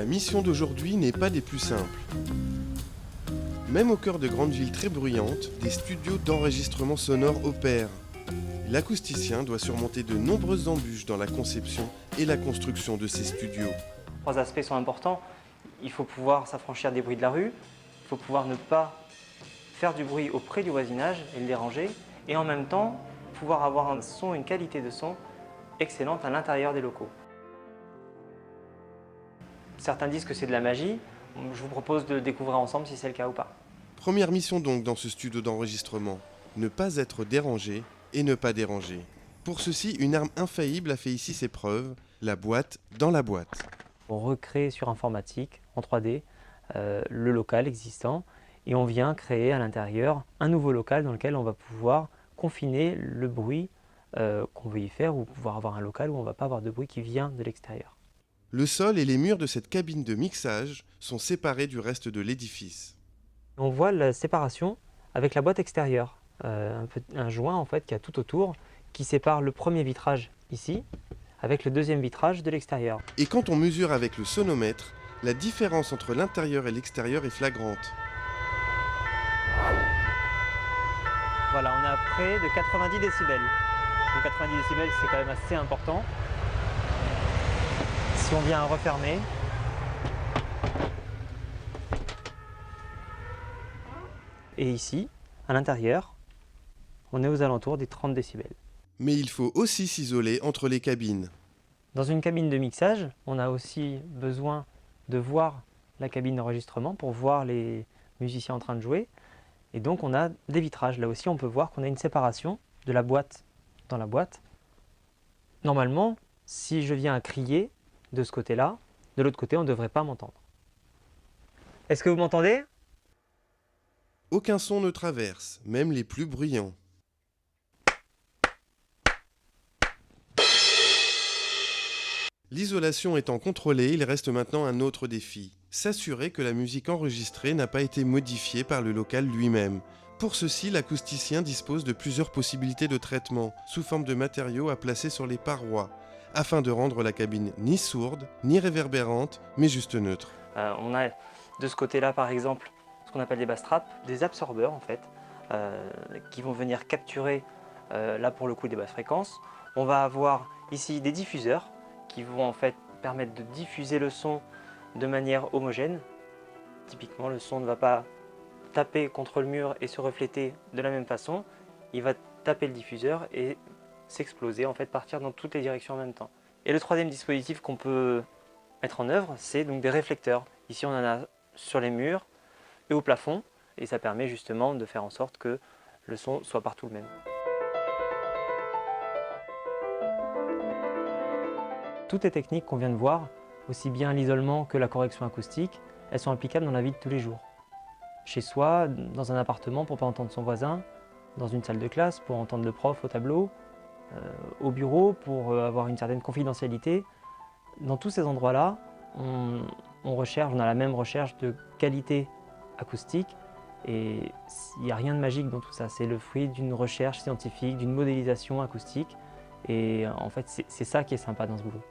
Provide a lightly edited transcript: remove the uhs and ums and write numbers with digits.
La mission d'aujourd'hui n'est pas des plus simples. Même au cœur de grandes villes très bruyantes, des studios d'enregistrement sonore opèrent. L'acousticien doit surmonter de nombreuses embûches dans la conception et la construction de ces studios. Trois aspects sont importants. Il faut pouvoir s'affranchir des bruits de la rue, il faut pouvoir ne pas faire du bruit auprès du voisinage et le déranger, et en même temps pouvoir avoir un son, une qualité de son excellente à l'intérieur des locaux. Certains disent que c'est de la magie, je vous propose de le découvrir ensemble si c'est le cas ou pas. Première mission donc dans ce studio d'enregistrement, ne pas être dérangé et ne pas déranger. Pour ceci, une arme infaillible a fait ici ses preuves, la boîte dans la boîte. On recrée sur informatique, en 3D, le local existant et on vient créer à l'intérieur un nouveau local dans lequel on va pouvoir confiner le bruit qu'on veut y faire ou pouvoir avoir un local où on ne va pas avoir de bruit qui vient de l'extérieur. Le sol et les murs de cette cabine de mixage sont séparés du reste de l'édifice. On voit la séparation avec la boîte extérieure, un joint en fait qui a tout autour qui sépare le premier vitrage ici avec le deuxième vitrage de l'extérieur. Et quand on mesure avec le sonomètre, la différence entre l'intérieur et l'extérieur est flagrante. Voilà, on est à près de 90 décibels. Donc 90 décibels, c'est quand même assez important. Si on vient refermer, et ici, à l'intérieur, on est aux alentours des 30 décibels. Mais il faut aussi s'isoler entre les cabines. Dans une cabine de mixage, on a aussi besoin de voir la cabine d'enregistrement pour voir les musiciens en train de jouer. Et donc on a des vitrages. Là aussi, on peut voir qu'on a une séparation de la boîte dans la boîte. Normalement, si je viens à crier de ce côté-là, de l'autre côté, on ne devrait pas m'entendre. Est-ce que vous m'entendez ? Aucun son ne traverse, même les plus bruyants. L'isolation étant contrôlée, il reste maintenant un autre défi. S'assurer que la musique enregistrée n'a pas été modifiée par le local lui-même. Pour ceci, l'acousticien dispose de plusieurs possibilités de traitement, sous forme de matériaux à placer sur les parois, afin de rendre la cabine ni sourde, ni réverbérante, mais juste neutre. On a de ce côté-là, par exemple, ce qu'on appelle des bass traps, des absorbeurs en fait, qui vont venir capturer, là pour le coup, des basses fréquences. On va avoir ici des diffuseurs qui vont en fait permettre de diffuser le son de manière homogène. Typiquement, le son ne va pas taper contre le mur et se refléter de la même façon. Il va taper le diffuseur et s'exploser, en fait, partir dans toutes les directions en même temps. Et le troisième dispositif qu'on peut mettre en œuvre, c'est donc des réflecteurs. Ici, on en a sur les murs et au plafond, et ça permet justement de faire en sorte que le son soit partout le même. Toutes les techniques qu'on vient de voir, aussi bien l'isolement que la correction acoustique, elles sont applicables dans la vie de tous les jours. Chez soi, dans un appartement pour ne pas entendre son voisin, dans une salle de classe pour entendre le prof au tableau, au bureau pour avoir une certaine confidentialité. Dans tous ces endroits-là, on a la même recherche de qualité acoustique et il n'y a rien de magique dans tout ça. C'est le fruit d'une recherche scientifique, d'une modélisation acoustique et en fait c'est ça qui est sympa dans ce boulot.